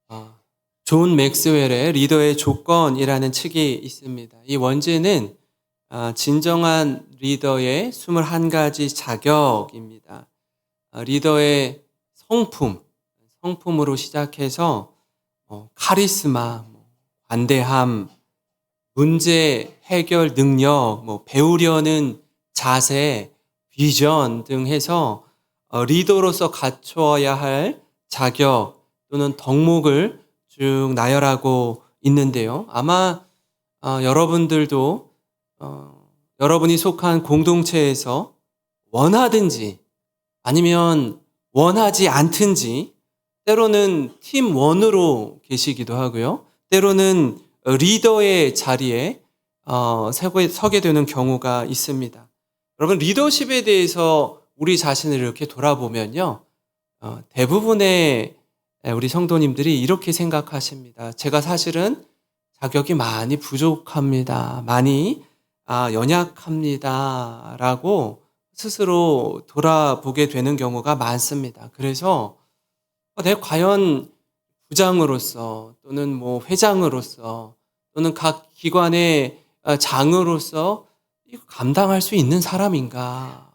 아, 존 맥스웰의 리더의 조건이라는 책이 있습니다. 이 원제는 진정한 리더의 21가지 자격입니다. 리더의 성품으로 시작해서 카리스마, 관대함, 문제 해결 능력, 배우려는 자세, 비전 등 해서 리더로서 갖춰야 할 자격 또는 덕목을 쭉 나열하고 있는데요. 아마 여러분들도 여러분이 속한 공동체에서 원하든지 아니면 원하지 않든지 때로는 팀원으로 계시기도 하고요. 때로는 리더의 자리에 서게 되는 경우가 있습니다. 여러분, 리더십에 대해서 우리 자신을 이렇게 돌아보면요. 대부분의 우리 성도님들이 이렇게 생각하십니다. 제가 사실은 자격이 많이 부족합니다. 많이 연약합니다. 라고 스스로 돌아보게 되는 경우가 많습니다. 그래서 내가 과연 부장으로서 또는 회장으로서 또는 각 기관의 장으로서 이거 감당할 수 있는 사람인가?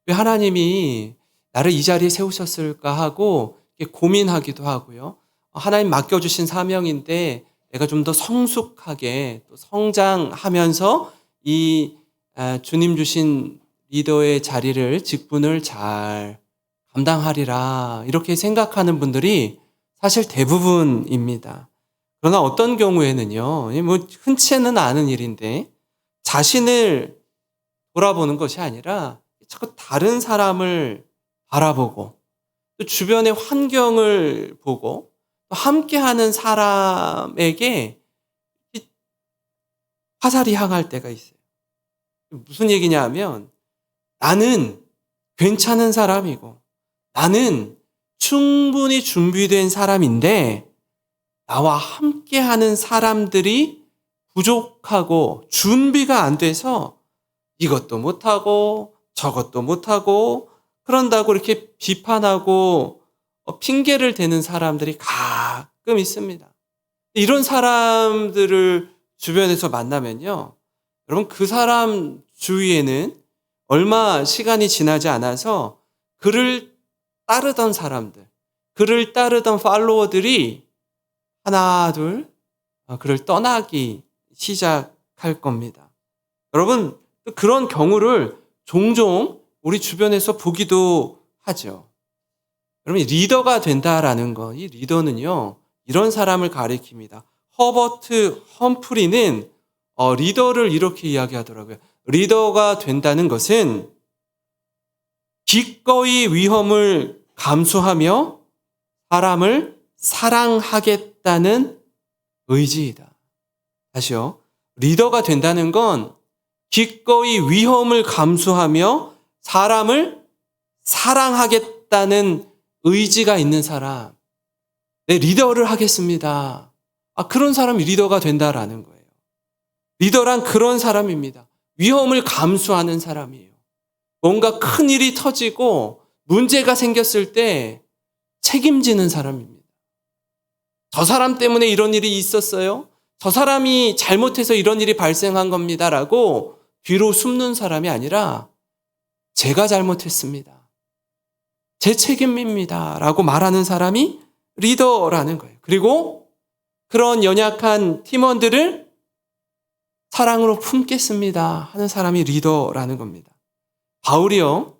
왜 하나님이 나를 이 자리에 세우셨을까 하고 고민하기도 하고요. 하나님 맡겨주신 사명인데 내가 좀 더 성숙하게 또 성장하면서 이 주님 주신 리더의 자리를, 직분을 잘 감당하리라 이렇게 생각하는 분들이 사실 대부분입니다. 그러나 어떤 경우에는요, 흔치는 않은 일인데 자신을 돌아보는 것이 아니라 자꾸 다른 사람을 바라보고 또 주변의 환경을 보고 또 함께하는 사람에게 화살이 향할 때가 있어요. 무슨 얘기냐 하면 나는 괜찮은 사람이고 나는 충분히 준비된 사람인데 나와 함께하는 사람들이 부족하고 준비가 안 돼서 이것도 못하고 저것도 못하고 그런다고 이렇게 비판하고 핑계를 대는 사람들이 가끔 있습니다. 이런 사람들을 주변에서 만나면요. 여러분, 그 사람 주위에는 얼마 시간이 지나지 않아서 그를 따르던 사람들, 그를 따르던 팔로워들이 하나, 둘, 그를 떠나기 시작할 겁니다. 여러분, 그런 경우를 종종 우리 주변에서 보기도 하죠. 여러분, 리더가 된다라는 거, 이 리더는요, 이런 사람을 가리킵니다. 허버트 험프리는 리더를 이렇게 이야기하더라고요. 리더가 된다는 것은 기꺼이 위험을 감수하며 사람을 사랑하겠다는 의지이다. 다시요. 리더가 된다는 건 기꺼이 위험을 감수하며 사람을 사랑하겠다는 의지가 있는 사람. 내 리더를 하겠습니다. 그런 사람이 리더가 된다라는 거예요. 리더란 그런 사람입니다. 위험을 감수하는 사람이에요. 뭔가 큰 일이 터지고 문제가 생겼을 때 책임지는 사람입니다. 저 사람 때문에 이런 일이 있었어요. 저 사람이 잘못해서 이런 일이 발생한 겁니다라고 뒤로 숨는 사람이 아니라 제가 잘못했습니다. 제 책임입니다. 라고 말하는 사람이 리더라는 거예요. 그리고 그런 연약한 팀원들을 사랑으로 품겠습니다 하는 사람이 리더라는 겁니다. 바울이요,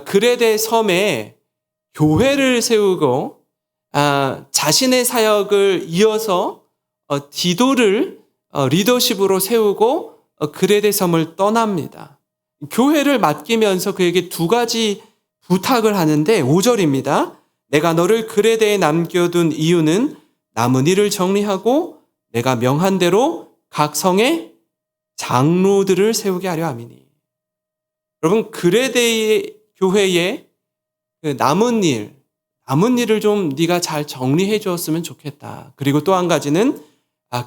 그레데 섬에 교회를 세우고 자신의 사역을 이어서 디도를 리더십으로 세우고 그레데 섬을 떠납니다. 교회를 맡기면서 그에게 두 가지 부탁을 하는데 5절입니다. 내가 너를 그레데에 남겨둔 이유는 남은 일을 정리하고 내가 명한 대로 각 성에 장로들을 세우게 하려 함이니. 여러분, 그레데 교회의 그 남은 일을 좀 네가 잘 정리해 주었으면 좋겠다. 그리고 또 한 가지는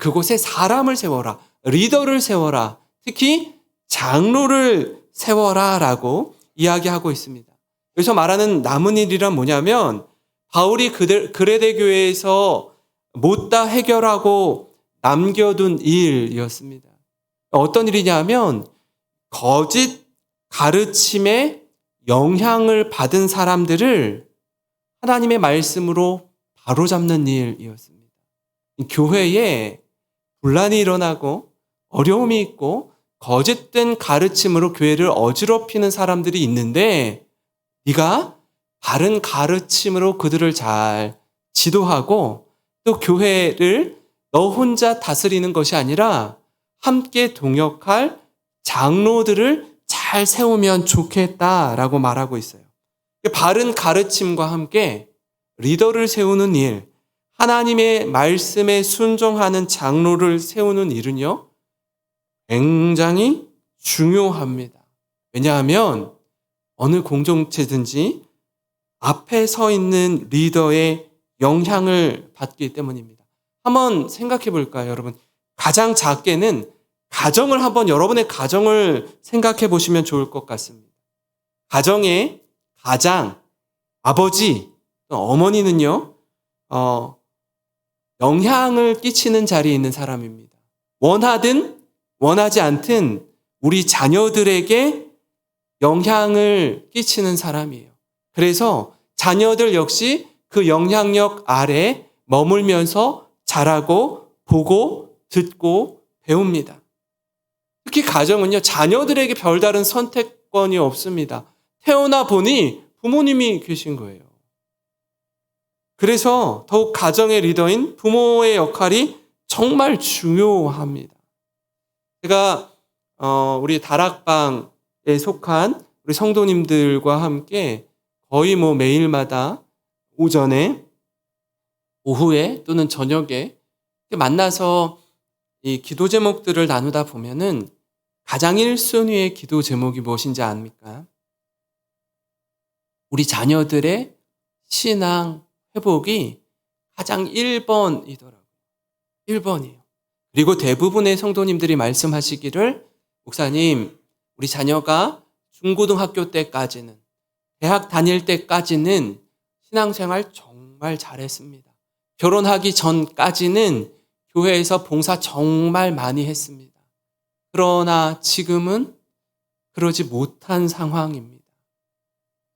그곳에 사람을 세워라. 리더를 세워라. 특히 장로를 세워라 라고 이야기하고 있습니다. 여기서 말하는 남은 일이란 뭐냐면 바울이 그레데 교회에서 못다 해결하고 남겨둔 일이었습니다. 어떤 일이냐면 거짓 가르침에 영향을 받은 사람들을 하나님의 말씀으로 바로잡는 일이었습니다. 교회에 분란이 일어나고 어려움이 있고 거짓된 가르침으로 교회를 어지럽히는 사람들이 있는데 네가 바른 가르침으로 그들을 잘 지도하고 또 교회를 너 혼자 다스리는 것이 아니라 함께 동역할 장로들을 잘 세우면 좋겠다라고 말하고 있어요. 바른 가르침과 함께 리더를 세우는 일, 하나님의 말씀에 순종하는 장로를 세우는 일은요, 굉장히 중요합니다. 왜냐하면 어느 공동체든지 앞에 서 있는 리더의 영향을 받기 때문입니다. 한번 생각해 볼까요, 여러분? 가장 작게는 가정을 한번 여러분의 가정을 생각해 보시면 좋을 것 같습니다. 가정의 가장, 아버지, 어머니는요, 영향을 끼치는 자리에 있는 사람입니다. 원하든 원하지 않든 우리 자녀들에게 영향을 끼치는 사람이에요. 그래서 자녀들 역시 그 영향력 아래 머물면서 자라고 보고 듣고 배웁니다. 특히 가정은요, 자녀들에게 별다른 선택권이 없습니다. 태어나 보니 부모님이 계신 거예요. 그래서 더욱 가정의 리더인 부모의 역할이 정말 중요합니다. 제가 우리 다락방에 속한 우리 성도님들과 함께 거의 매일마다 오전에, 오후에 또는 저녁에 만나서 이 기도 제목들을 나누다 보면은 가장 1순위의 기도 제목이 무엇인지 압니까? 우리 자녀들의 신앙 회복이 가장 1번이더라고요. 1번이에요. 그리고 대부분의 성도님들이 말씀하시기를, 목사님, 우리 자녀가 중고등학교 때까지는, 대학 다닐 때까지는 신앙생활 정말 잘했습니다. 결혼하기 전까지는 교회에서 봉사 정말 많이 했습니다. 그러나 지금은 그러지 못한 상황입니다.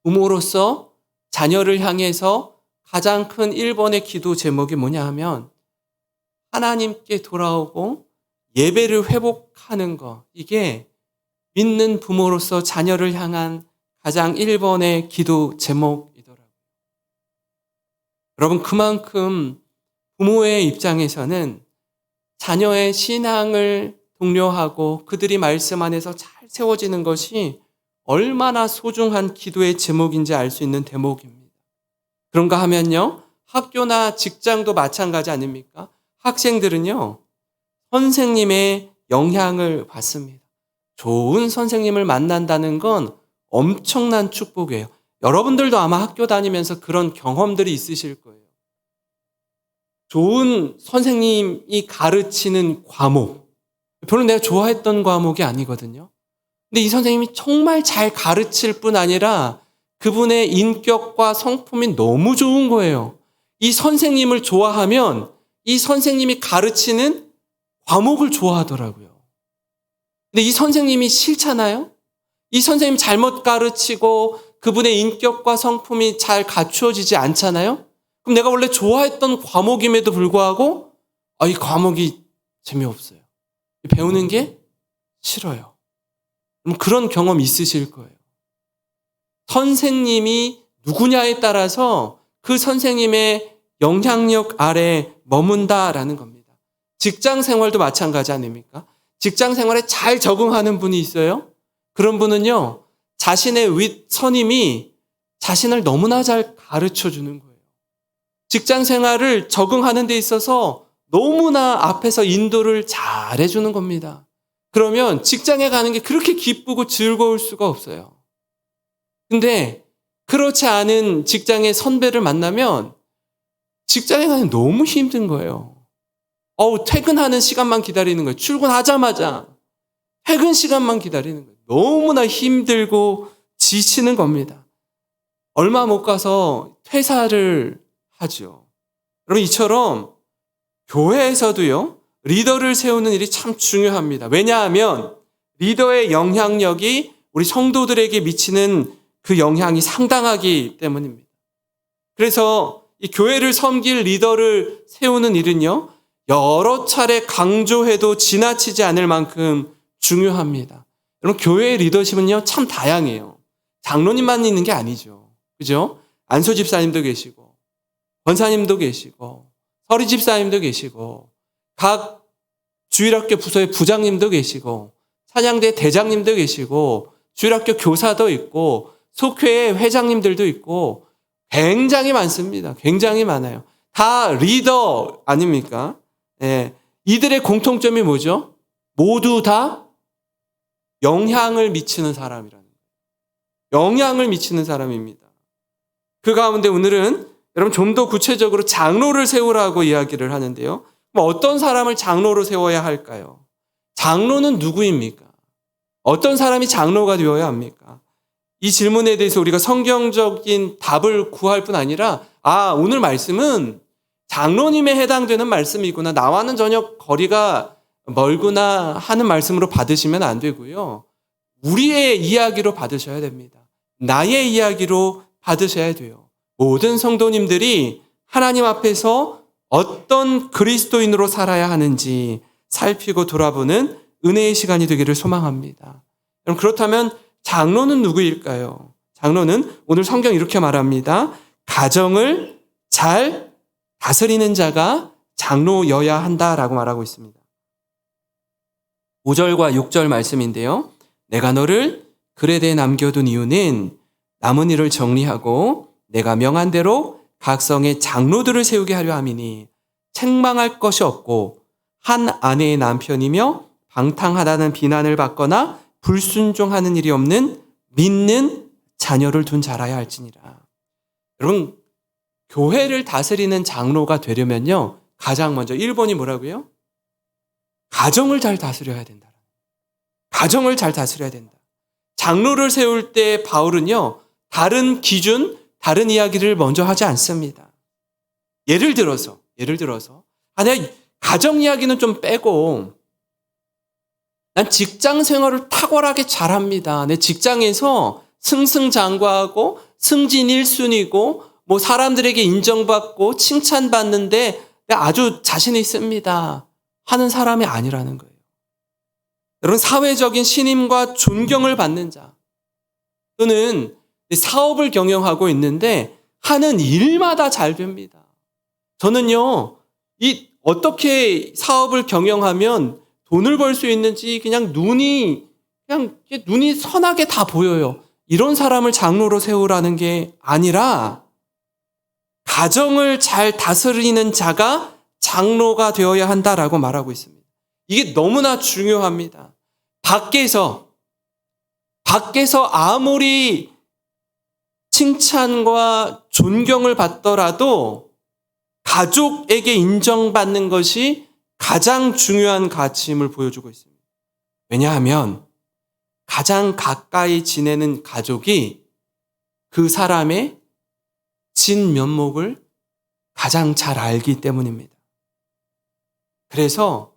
부모로서 자녀를 향해서 가장 큰 1번의 기도 제목이 뭐냐 하면 하나님께 돌아오고 예배를 회복하는 것, 이게 믿는 부모로서 자녀를 향한 가장 1번의 기도 제목이더라고요. 여러분, 그만큼 부모의 입장에서는 자녀의 신앙을 독려하고 그들이 말씀 안에서 잘 세워지는 것이 얼마나 소중한 기도의 제목인지 알 수 있는 대목입니다. 그런가 하면요, 학교나 직장도 마찬가지 아닙니까? 학생들은요, 선생님의 영향을 받습니다. 좋은 선생님을 만난다는 건 엄청난 축복이에요. 여러분들도 아마 학교 다니면서 그런 경험들이 있으실 거예요. 좋은 선생님이 가르치는 과목, 별로 내가 좋아했던 과목이 아니거든요. 근데 이 선생님이 정말 잘 가르칠 뿐 아니라 그분의 인격과 성품이 너무 좋은 거예요. 이 선생님을 좋아하면 이 선생님이 가르치는 과목을 좋아하더라고요. 근데 이 선생님이 싫잖아요? 이 선생님 잘못 가르치고 그분의 인격과 성품이 잘 갖추어지지 않잖아요? 그럼 내가 원래 좋아했던 과목임에도 불구하고 이 과목이 재미없어요. 배우는 게 싫어요. 그런 경험 있으실 거예요. 선생님이 누구냐에 따라서 그 선생님의 영향력 아래 머문다라는 겁니다. 직장 생활도 마찬가지 아닙니까? 직장 생활에 잘 적응하는 분이 있어요. 그런 분은요, 자신의 윗선임이 자신을 너무나 잘 가르쳐 주는 거예요. 직장 생활을 적응하는 데 있어서 너무나 앞에서 인도를 잘 해주는 겁니다. 그러면 직장에 가는 게 그렇게 기쁘고 즐거울 수가 없어요. 근데 그렇지 않은 직장의 선배를 만나면 직장에 가면 너무 힘든 거예요. 퇴근하는 시간만 기다리는 거예요. 출근하자마자 퇴근 시간만 기다리는 거예요. 너무나 힘들고 지치는 겁니다. 얼마 못 가서 퇴사를 하죠. 여러분, 이처럼 교회에서도요, 리더를 세우는 일이 참 중요합니다. 왜냐하면 리더의 영향력이 우리 성도들에게 미치는 그 영향이 상당하기 때문입니다. 그래서 이 교회를 섬길 리더를 세우는 일은요, 여러 차례 강조해도 지나치지 않을 만큼 중요합니다. 여러분, 교회의 리더십은요, 참 다양해요. 장로님만 있는 게 아니죠. 그죠? 안소 집사님도 계시고, 권사님도 계시고, 서리 집사님도 계시고, 각 주일학교 부서의 부장님도 계시고, 찬양대 대장님도 계시고, 주일학교 교사도 있고, 속회의 회장님들도 있고, 굉장히 많습니다. 굉장히 많아요. 다 리더 아닙니까? 예. 이들의 공통점이 뭐죠? 모두 다 영향을 미치는 사람이라는 거예요. 영향을 미치는 사람입니다. 그 가운데 오늘은 여러분 좀 더 구체적으로 장로를 세우라고 이야기를 하는데요. 어떤 사람을 장로로 세워야 할까요? 장로는 누구입니까? 어떤 사람이 장로가 되어야 합니까? 이 질문에 대해서 우리가 성경적인 답을 구할 뿐 아니라 오늘 말씀은 장로님에 해당되는 말씀이구나. 나와는 전혀 거리가 멀구나 하는 말씀으로 받으시면 안 되고요. 우리의 이야기로 받으셔야 됩니다. 나의 이야기로 받으셔야 돼요. 모든 성도님들이 하나님 앞에서 어떤 그리스도인으로 살아야 하는지 살피고 돌아보는 은혜의 시간이 되기를 소망합니다. 그럼 그렇다면 장로는 누구일까요? 장로는 오늘 성경 이렇게 말합니다. 가정을 잘 다스리는 자가 장로여야 한다라고 말하고 있습니다. 5절과 6절 말씀인데요. 내가 너를 그레데에 남겨둔 이유는 남은 일을 정리하고 내가 명한 대로 각 성의 장로들을 세우게 하려 함이니 책망할 것이 없고 한 아내의 남편이며 방탕하다는 비난을 받거나 불순종하는 일이 없는 믿는 자녀를 둔 자라야 할지니라. 여러분, 교회를 다스리는 장로가 되려면요, 가장 먼저 1번이 뭐라고요? 가정을 잘 다스려야 된다. 가정을 잘 다스려야 된다. 장로를 세울 때 바울은요, 다른 기준, 다른 이야기를 먼저 하지 않습니다. 예를 들어서, 내가 가정 이야기는 좀 빼고, 난 직장 생활을 탁월하게 잘합니다. 내 직장에서 승승장구하고 승진 1순위고 뭐 사람들에게 인정받고 칭찬받는데 내가 아주 자신 있습니다 하는 사람이 아니라는 거예요. 여러분, 사회적인 신임과 존경을 받는 자, 또는 사업을 경영하고 있는데 하는 일마다 잘 됩니다. 저는요, 어떻게 사업을 경영하면 돈을 벌 수 있는지 그냥 눈이 선하게 다 보여요. 이런 사람을 장로로 세우라는 게 아니라 가정을 잘 다스리는 자가 장로가 되어야 한다라고 말하고 있습니다. 이게 너무나 중요합니다. 밖에서 아무리 칭찬과 존경을 받더라도 가족에게 인정받는 것이 가장 중요한 가치임을 보여주고 있습니다. 왜냐하면 가장 가까이 지내는 가족이 그 사람의 진면목을 가장 잘 알기 때문입니다. 그래서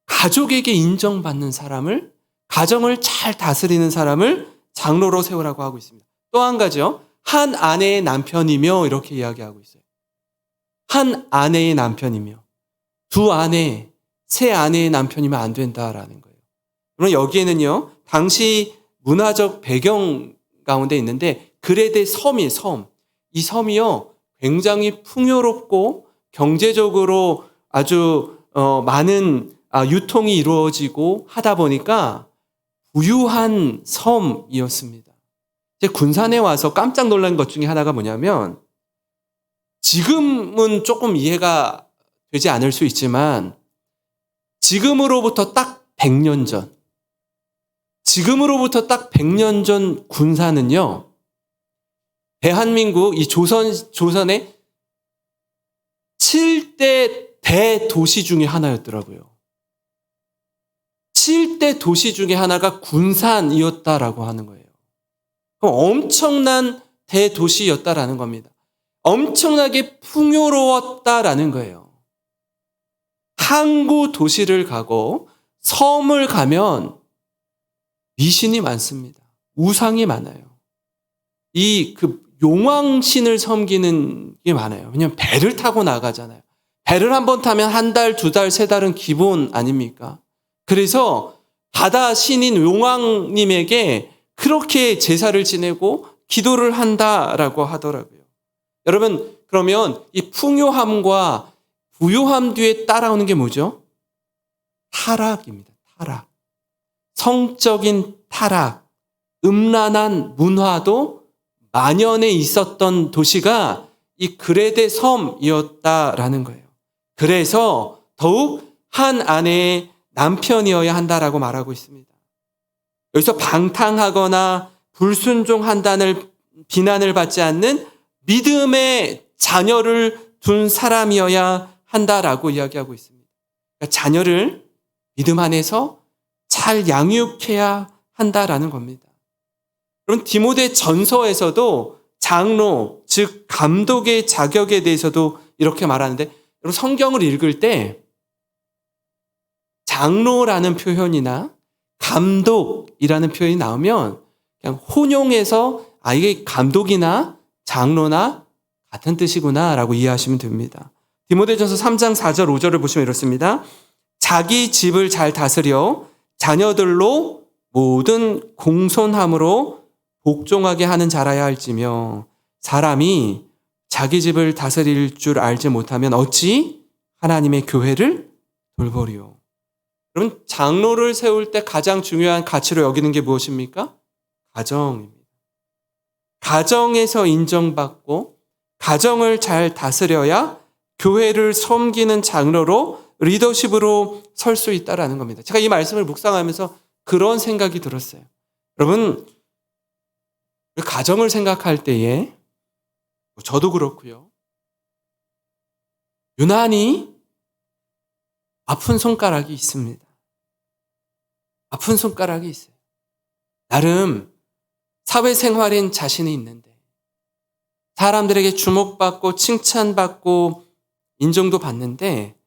가족에게 인정받는 사람을, 가정을 잘 다스리는 사람을 장로로 세우라고 하고 있습니다. 또 한 가지요. 한 아내의 남편이며 이렇게 이야기하고 있어요. 한 아내의 남편이며. 두 아내, 세 아내의 남편이면 안 된다라는 거예요. 그럼 여기에는요, 당시 문화적 배경 가운데 있는데 그레데 섬이에요, 섬. 이 섬이요, 굉장히 풍요롭고 경제적으로 아주 많은 유통이 이루어지고 하다 보니까 부유한 섬이었습니다. 군산에 와서 깜짝 놀란 것 중에 하나가 뭐냐면, 지금은 조금 이해가 되지 않을 수 있지만 지금으로부터 딱 100년 전 군산은요, 대한민국 이 조선의 7대 대도시 중에 하나였더라고요. 7대 도시 중에 하나가 군산이었다라고 하는 거예요. 그럼 엄청난 대도시였다라는 겁니다. 엄청나게 풍요로웠다라는 거예요. 항구 도시를 가고 섬을 가면 미신이 많습니다. 우상이 많아요. 용왕신을 섬기는 게 많아요. 왜냐하면 배를 타고 나가잖아요. 배를 한번 타면 한 달, 두 달, 세 달은 기본 아닙니까? 그래서 바다 신인 용왕님에게 그렇게 제사를 지내고 기도를 한다라고 하더라고요. 여러분, 그러면 이 풍요함과 부요함 뒤에 따라오는 게 뭐죠? 타락입니다. 타락. 성적인 타락, 음란한 문화도 만연해 있었던 도시가 이 그레데 섬이었다라는 거예요. 그래서 더욱 한 아내의 남편이어야 한다라고 말하고 있습니다. 여기서 방탕하거나 불순종한다는 비난을 받지 않는 믿음의 자녀를 둔 사람이어야 한다라고 이야기하고 있습니다. 그러니까 자녀를 믿음 안에서 잘 양육해야 한다라는 겁니다. 그럼 디모데 전서에서도 장로, 즉 감독의 자격에 대해서도 이렇게 말하는데, 여러분 성경을 읽을 때 장로라는 표현이나 감독이라는 표현이 나오면 그냥 혼용해서 이게 감독이나 장로나 같은 뜻이구나라고 이해하시면 됩니다. 디모데전서 3장 4절 5절을 보시면 이렇습니다. 자기 집을 잘 다스려 자녀들로 모든 공손함으로 복종하게 하는 자라야 할지며 사람이 자기 집을 다스릴 줄 알지 못하면 어찌 하나님의 교회를 돌보리요. 여러분 장로를 세울 때 가장 중요한 가치로 여기는 게 무엇입니까? 가정입니다. 가정에서 인정받고 가정을 잘 다스려야 교회를 섬기는 장로로 리더십으로 설 수 있다라는 겁니다. 제가 이 말씀을 묵상하면서 그런 생각이 들었어요. 여러분 가정을 생각할 때에 저도 그렇고요. 유난히 아픈 손가락이 있습니다. 아픈 손가락이 있어요. 나름 사회생활엔 자신이 있는데 사람들에게 주목받고 칭찬받고 인정도 받는데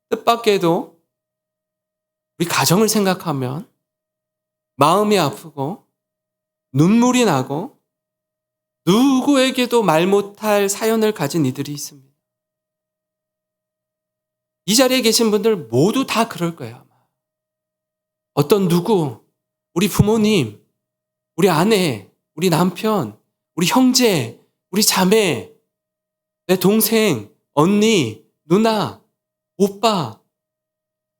뜻밖에도 우리 가정을 생각하면 마음이 아프고 눈물이 나고 누구에게도 말 못할 사연을 가진 이들이 있습니다. 이 자리에 계신 분들 모두 다 그럴 거예요. 아마. 어떤 누구, 우리 부모님, 우리 아내, 우리 남편, 우리 형제, 우리 자매, 내 동생, 언니, 누나, 오빠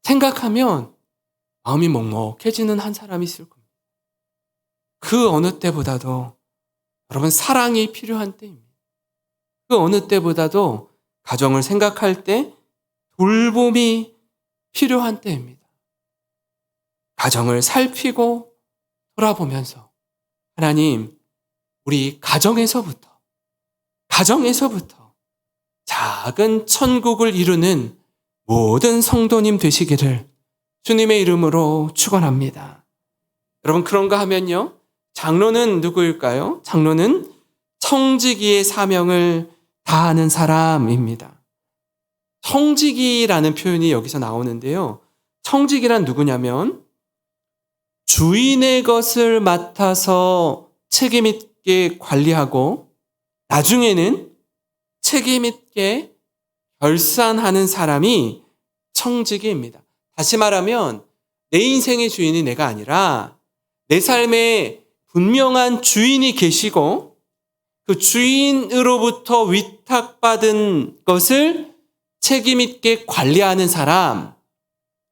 생각하면 마음이 먹먹해지는 한 사람이 있을 겁니다. 그 어느 때보다도 여러분 사랑이 필요한 때입니다. 그 어느 때보다도 가정을 생각할 때 돌봄이 필요한 때입니다. 가정을 살피고 돌아보면서 하나님 우리 가정에서부터 작은 천국을 이루는 모든 성도님 되시기를 주님의 이름으로 축원합니다. 여러분 그런가 하면요. 장로는 누구일까요? 장로는 청지기의 사명을 다하는 사람입니다. 청지기라는 표현이 여기서 나오는데요. 청지기란 누구냐면 주인의 것을 맡아서 책임 있게 관리하고 나중에는 책임 있게 결산하는 사람이 청지기입니다. 다시 말하면 내 인생의 주인이 내가 아니라 내 삶에 분명한 주인이 계시고 그 주인으로부터 위탁받은 것을 책임 있게 관리하는 사람,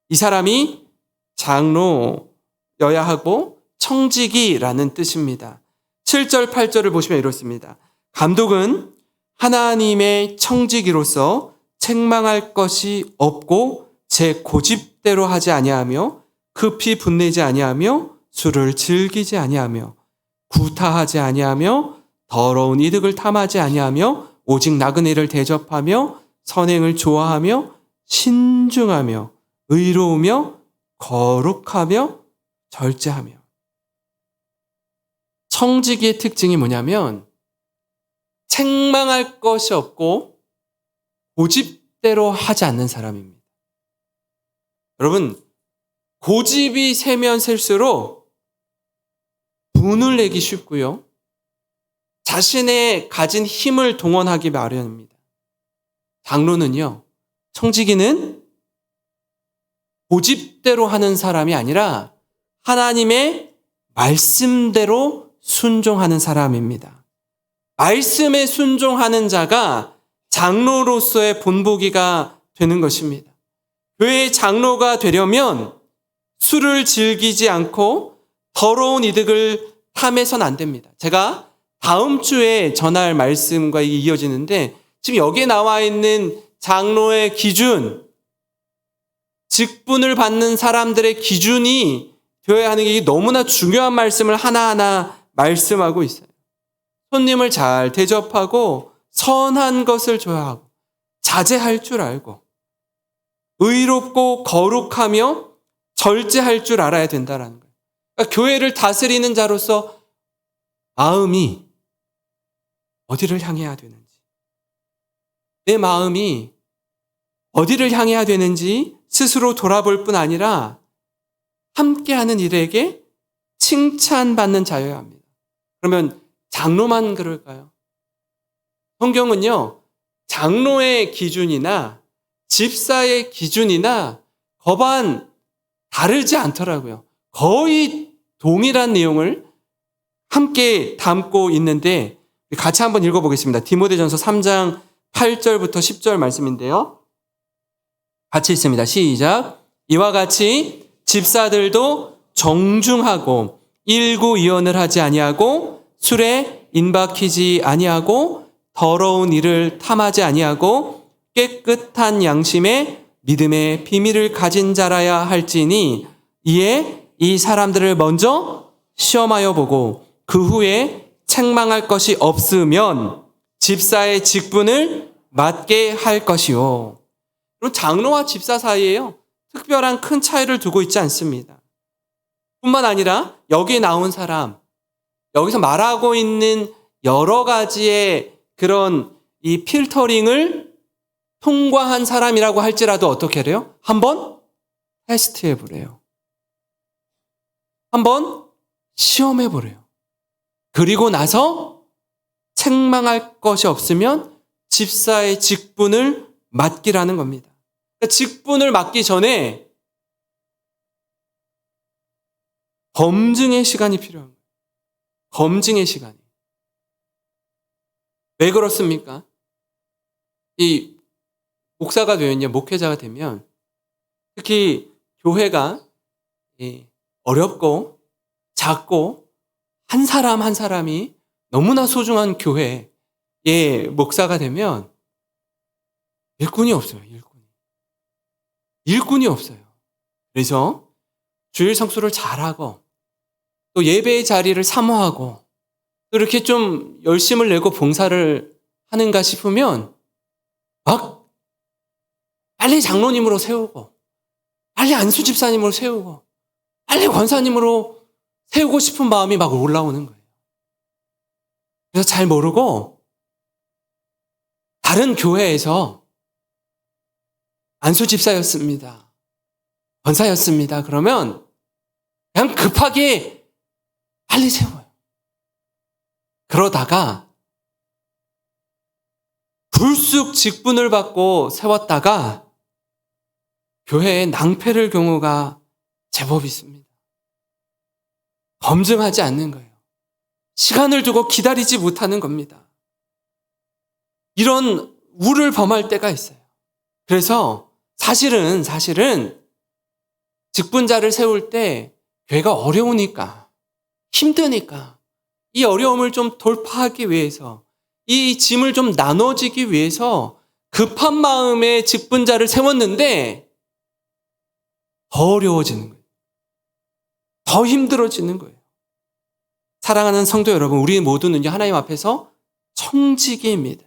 이 사람이 장로여야 하고 청지기라는 뜻입니다. 7절, 8절을 보시면 이렇습니다. 감독은 하나님의 청지기로서 책망할 것이 없고 제 고집대로 하지 아니하며 급히 분내지 아니하며 술을 즐기지 아니하며 구타하지 아니하며 더러운 이득을 탐하지 아니하며 오직 나그네를 대접하며 선행을 좋아하며 신중하며 의로우며 거룩하며 절제하며. 청지기의 특징이 뭐냐면 책망할 것이 없고 고집대로 하지 않는 사람입니다. 여러분, 고집이 세면 셀수록 분을 내기 쉽고요. 자신의 가진 힘을 동원하기 마련입니다. 장로는요, 청지기는 고집대로 하는 사람이 아니라 하나님의 말씀대로 순종하는 사람입니다. 말씀에 순종하는 자가 장로로서의 본보기가 되는 것입니다. 교회의 장로가 되려면 술을 즐기지 않고 더러운 이득을 탐해서는 안 됩니다. 제가 다음 주에 전할 말씀과 이어지는데 지금 여기에 나와 있는 장로의 기준, 직분을 받는 사람들의 기준이 되어야 하는 게 너무나 중요한 말씀을 하나하나 말씀하고 있어요. 손님을 잘 대접하고 선한 것을 줘야 하고 자제할 줄 알고 의롭고 거룩하며 절제할 줄 알아야 된다는 거예요. 그러니까 교회를 다스리는 자로서 마음이 어디를 향해야 되는지, 내 마음이 어디를 향해야 되는지 스스로 돌아볼 뿐 아니라 함께하는 일에게 칭찬받는 자여야 합니다. 그러면 장로만 그럴까요? 성경은요, 장로의 기준이나 집사의 기준이나 거반 다르지 않더라고요. 거의 동일한 내용을 함께 담고 있는데 같이 한번 읽어보겠습니다. 디모데전서 3장 8절부터 10절 말씀인데요. 같이 읽습니다. 시작. 이와 같이 집사들도 정중하고 일구이언을 하지 아니하고 술에 인박히지 아니하고 더러운 일을 탐하지 아니하고 깨끗한 양심에 믿음의 비밀을 가진 자라야 할지니 이에 이 사람들을 먼저 시험하여 보고 그 후에 책망할 것이 없으면 집사의 직분을 맡게 할 것이요. 그리고 장로와 집사 사이에요, 특별한 큰 차이를 두고 있지 않습니다. 뿐만 아니라 여기에 나온 사람, 여기서 말하고 있는 여러 가지의 그런 이 필터링을 통과한 사람이라고 할지라도 어떻게 해요? 한번 테스트해 보래요. 한번 시험해 보래요. 그리고 나서 책망할 것이 없으면 집사의 직분을 맡기라는 겁니다. 그러니까 직분을 맡기 전에 검증의 시간이 필요한 거예요. 검증의 시간이. 왜 그렇습니까? 이 목사가 되면요, 목회자가 되면 특히 교회가 어렵고 작고 한 사람 한 사람이 너무나 소중한 교회의 목사가 되면 일꾼이 없어요. 일꾼이 없어요. 그래서 주일 성수를 잘하고 또 예배의 자리를 사모하고 또 이렇게 좀 열심을 내고 봉사를 하는가 싶으면 막 빨리 장로님으로 세우고 빨리 안수 집사님으로 세우고 빨리 권사님으로 세우고 싶은 마음이 막 올라오는 거예요. 그래서 잘 모르고 다른 교회에서 안수 집사였습니다, 권사였습니다, 그러면 그냥 급하게 빨리 세워요. 그러다가 불쑥 직분을 받고 세웠다가 교회에 낭패를 경우가 제법 있습니다. 검증하지 않는 거예요. 시간을 두고 기다리지 못하는 겁니다. 이런 우를 범할 때가 있어요. 그래서 사실은 직분자를 세울 때 교회가 어려우니까, 힘드니까 이 어려움을 좀 돌파하기 위해서, 이 짐을 좀 나눠지기 위해서 급한 마음에 직분자를 세웠는데 더 어려워지는 거예요. 더 힘들어지는 거예요. 사랑하는 성도 여러분, 우리 모두는요, 하나님 앞에서 청지기입니다.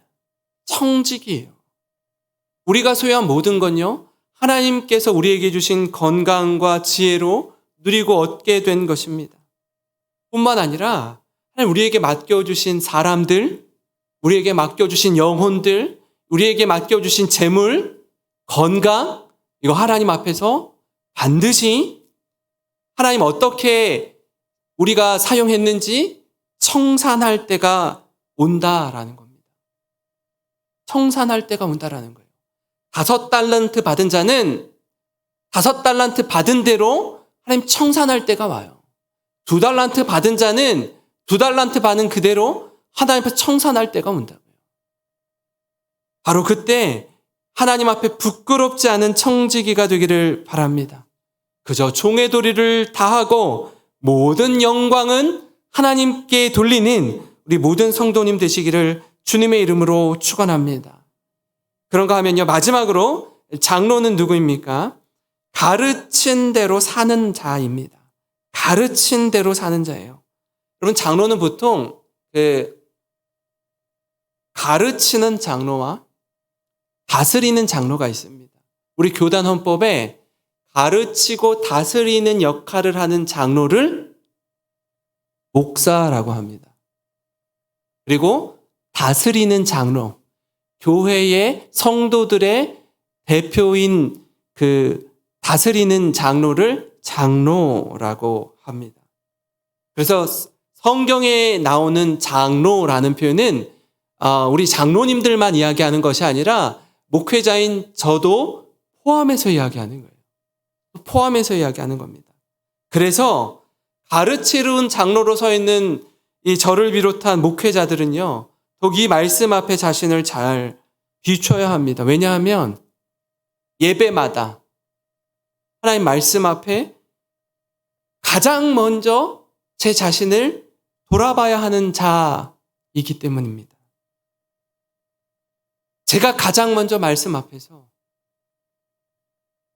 청지기예요. 우리가 소유한 모든 건요, 하나님께서 우리에게 주신 건강과 지혜로 누리고 얻게 된 것입니다. 뿐만 아니라 하나님 우리에게 맡겨주신 사람들, 우리에게 맡겨주신 영혼들, 우리에게 맡겨주신 재물, 건강, 이거 하나님 앞에서 반드시 하나님 어떻게 우리가 사용했는지 청산할 때가 온다라는 겁니다. 청산할 때가 온다라는 거예요. 5달란트 받은 자는 5달란트 받은 대로 하나님 청산할 때가 와요. 2달란트 받은 자는 2달란트 받은 그대로 하나님 앞에 청산할 때가 온다고요. 바로 그때 하나님 앞에 부끄럽지 않은 청지기가 되기를 바랍니다. 그저 종의 도리를 다하고 모든 영광은 하나님께 돌리는 우리 모든 성도님 되시기를 주님의 이름으로 축원합니다. 그런가 하면요, 마지막으로 장로는 누구입니까? 가르친 대로 사는 자입니다. 가르친 대로 사는 자예요. 여러분, 장로는 보통 가르치는 장로와 다스리는 장로가 있습니다. 우리 교단 헌법에 가르치고 다스리는 역할을 하는 장로를 목사라고 합니다. 그리고 다스리는 장로, 교회의 성도들의 대표인 그 다스리는 장로를 장로라고 합니다. 그래서 성경에 나오는 장로라는 표현은 우리 장로님들만 이야기하는 것이 아니라 목회자인 저도 포함해서 이야기하는 거예요. 포함해서 이야기하는 겁니다. 그래서 가르치는 장로로 서 있는 이 저를 비롯한 목회자들은요, 더욱 이 말씀 앞에 자신을 잘 비춰야 합니다. 왜냐하면 예배마다 하나님 말씀 앞에 가장 먼저 제 자신을 돌아봐야 하는 자이기 때문입니다. 제가 가장 먼저 말씀 앞에서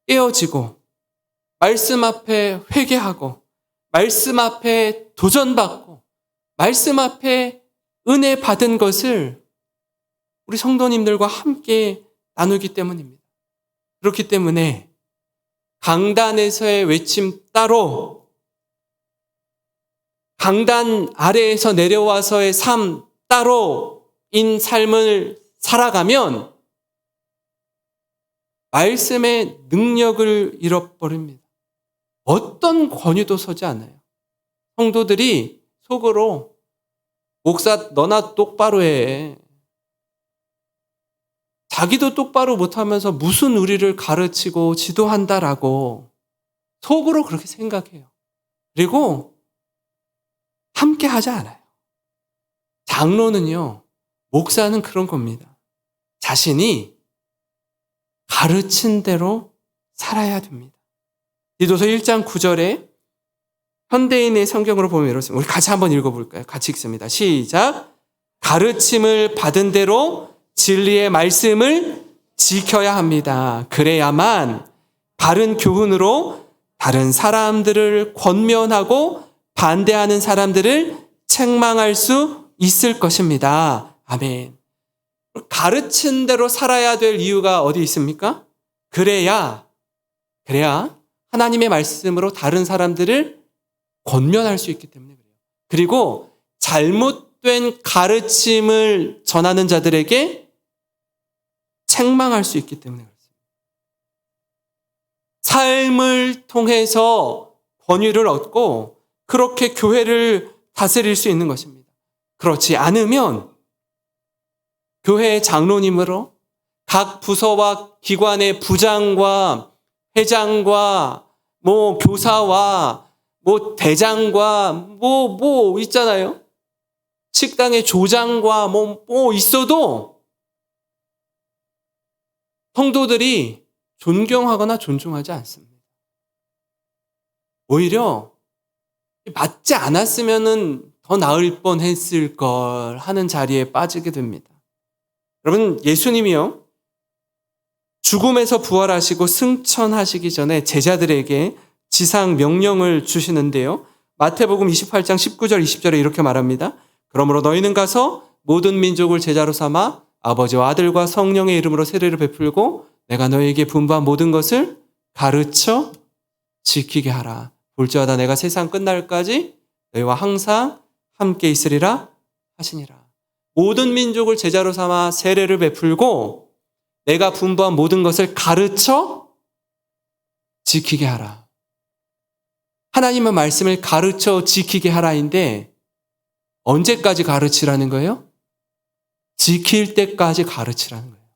깨어지고 말씀 앞에 회개하고 말씀 앞에 도전받고 말씀 앞에 은혜 받은 것을 우리 성도님들과 함께 나누기 때문입니다. 그렇기 때문에 강단에서의 외침 따로, 강단 아래에서 내려와서의 삶 따로인 삶을 살아가면 말씀의 능력을 잃어버립니다. 어떤 권위도 서지 않아요. 성도들이 속으로 목사 너나 똑바로 해. 자기도 똑바로 못하면서 무슨 우리를 가르치고 지도한다라고 속으로 그렇게 생각해요. 그리고 함께 하지 않아요. 장로는요, 목사는 그런 겁니다. 자신이 가르친 대로 살아야 됩니다. 디도서 1장 9절에 현대인의 성경으로 보면 이렇습니다. 우리 같이 한번 읽어볼까요? 같이 읽습니다. 시작. 가르침을 받은 대로 진리의 말씀을 지켜야 합니다. 그래야만 바른 교훈으로 다른 사람들을 권면하고 반대하는 사람들을 책망할 수 있을 것입니다. 아멘. 가르친 대로 살아야 될 이유가 어디 있습니까? 그래야 하나님의 말씀으로 다른 사람들을 권면할 수 있기 때문에 그래요. 그리고 잘못된 가르침을 전하는 자들에게 책망할 수 있기 때문에 그렇습니다. 삶을 통해서 권위를 얻고 그렇게 교회를 다스릴 수 있는 것입니다. 그렇지 않으면 교회의 장로님으로 각 부서와 기관의 부장과 회장과 교사와 대장과 있잖아요. 식당의 조장과 있어도 성도들이 존경하거나 존중하지 않습니다. 오히려 맞지 않았으면은 더 나을 뻔했을 걸 하는 자리에 빠지게 됩니다. 여러분, 예수님이요, 죽음에서 부활하시고 승천하시기 전에 제자들에게 지상 명령을 주시는데요. 마태복음 28장 19절 20절에 이렇게 말합니다. 그러므로 너희는 가서 모든 민족을 제자로 삼아 아버지와 아들과 성령의 이름으로 세례를 베풀고 내가 너희에게 분부한 모든 것을 가르쳐 지키게 하라. 볼지어다 내가 세상 끝날까지 너희와 항상 함께 있으리라 하시니라. 모든 민족을 제자로 삼아 세례를 베풀고 내가 분부한 모든 것을 가르쳐 지키게 하라. 하나님의 말씀을 가르쳐 지키게 하라인데 언제까지 가르치라는 거예요? 지킬 때까지 가르치라는 거예요.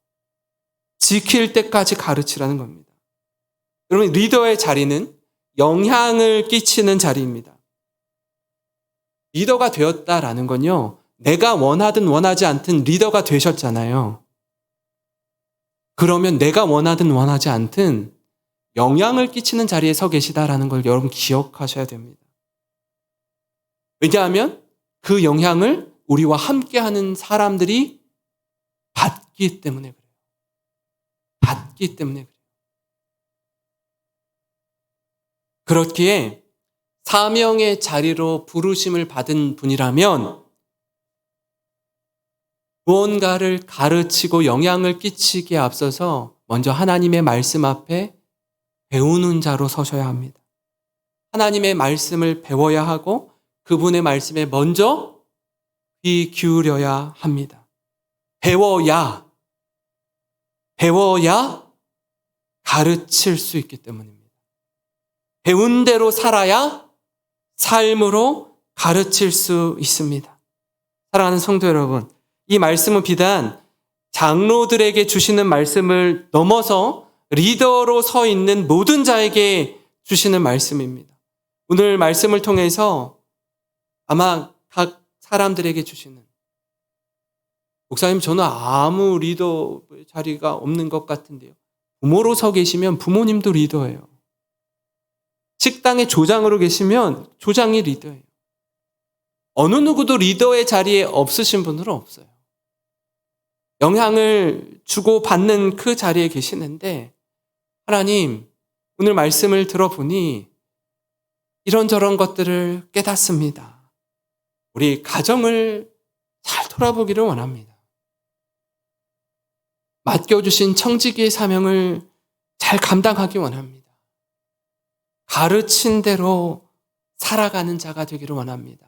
지킬 때까지 가르치라는 겁니다. 여러분, 리더의 자리는 영향을 끼치는 자리입니다. 리더가 되었다라는 건요, 내가 원하든 원하지 않든 리더가 되셨잖아요. 그러면 내가 원하든 원하지 않든 영향을 끼치는 자리에 서 계시다라는 걸 여러분 기억하셔야 됩니다. 왜냐하면 그 영향을 우리와 함께하는 사람들이 받기 때문에 그래요. 받기 때문에 그래요. 그렇기에 사명의 자리로 부르심을 받은 분이라면 무언가를 가르치고 영향을 끼치기에 앞서서 먼저 하나님의 말씀 앞에 배우는 자로 서셔야 합니다. 하나님의 말씀을 배워야 하고 그분의 말씀에 먼저 귀 기울여야 합니다. 배워야 가르칠 수 있기 때문입니다. 배운 대로 살아야 삶으로 가르칠 수 있습니다. 사랑하는 성도 여러분, 이 말씀은 비단 장로들에게 주시는 말씀을 넘어서 리더로 서 있는 모든 자에게 주시는 말씀입니다. 오늘 말씀을 통해서 아마 각 사람들에게 주시는, 목사님 저는 아무 리더 자리가 없는 것 같은데요. 부모로 서 계시면 부모님도 리더예요. 식당의 조장으로 계시면 조장이 리더예요. 어느 누구도 리더의 자리에 없으신 분들은 없어요. 영향을 주고 받는 그 자리에 계시는데 하나님, 오늘 말씀을 들어보니 이런저런 것들을 깨닫습니다. 우리 가정을 잘 돌아보기를 원합니다. 맡겨주신 청지기의 사명을 잘 감당하기 원합니다. 가르친 대로 살아가는 자가 되기를 원합니다.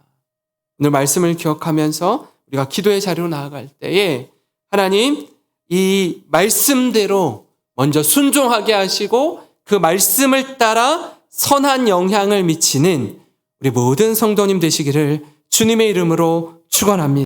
오늘 말씀을 기억하면서 우리가 기도의 자리로 나아갈 때에 하나님, 이 말씀대로 먼저 순종하게 하시고 그 말씀을 따라 선한 영향을 미치는 우리 모든 성도님 되시기를 주님의 이름으로 축원합니다.